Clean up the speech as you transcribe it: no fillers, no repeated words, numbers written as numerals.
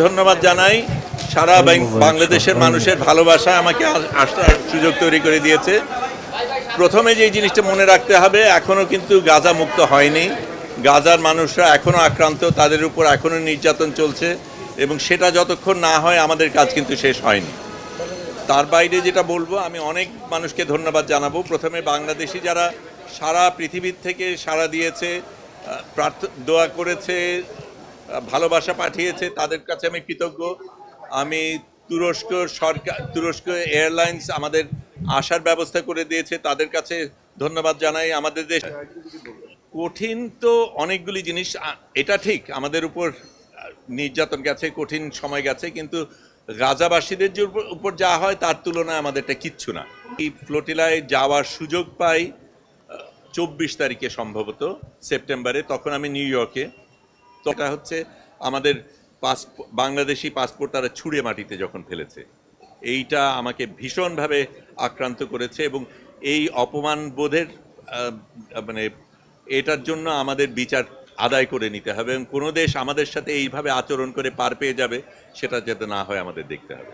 ধন্যবাদ জানাই। সারা বাংলাদেশের মানুষের ভালোবাসা আমাকে আসার সুযোগ তৈরি করে দিয়েছে। প্রথমে যে জিনিসটা মনে রাখতে হবে, এখনও কিন্তু গাজা মুক্ত হয়নি। গাজার মানুষরা এখনও আক্রান্ত, তাদের উপর এখনও নির্যাতন চলছে এবং সেটা যতক্ষণ না হয় আমাদের কাজ কিন্তু শেষ হয়নি। তার বাইরে যেটা বলবো, আমি অনেক মানুষকে ধন্যবাদ জানাবো। প্রথমে বাংলাদেশি যারা সারা পৃথিবীর থেকে সাড়া দিয়েছে, দোয়া করেছে, ভালোবাসা পাঠিয়েছে, তাদের কাছে আমি কৃতজ্ঞ। আমি তুরস্ক এয়ারলাইন্স আমাদের আসার ব্যবস্থা করে দিয়েছে, তাদের কাছে ধন্যবাদ জানাই। আমাদের দেশ কঠিন তো অনেকগুলি জিনিস, এটা ঠিক আমাদের উপর নির্যাতন গেছে, কঠিন সময় গেছে, কিন্তু গাজাবাসীদের যে উপর যা হয় তার তুলনায় আমাদেরটা কিচ্ছু না। এই ফ্লোটিলায় যাওয়ার সুযোগ পাই 24 তারিখে সম্ভবত সেপ্টেম্বরে, তখন আমি নিউ ইয়র্কে। তো এটা হচ্ছে আমাদের বাংলাদেশি পাসপোর্ট তারা ছুঁড়ে মাটিতে যখন ফেলেছে, এইটা আমাকে ভীষণভাবে আক্রান্ত করেছে এবং এই অপমান বোধের মানে এটার জন্য আমাদের বিচার আদায় করে নিতে হবে এবং কোনো দেশ আমাদের সাথে এইভাবে আচরণ করে পার পেয়ে যাবে, সেটা যাতে না হয় আমাদের দেখতে হবে।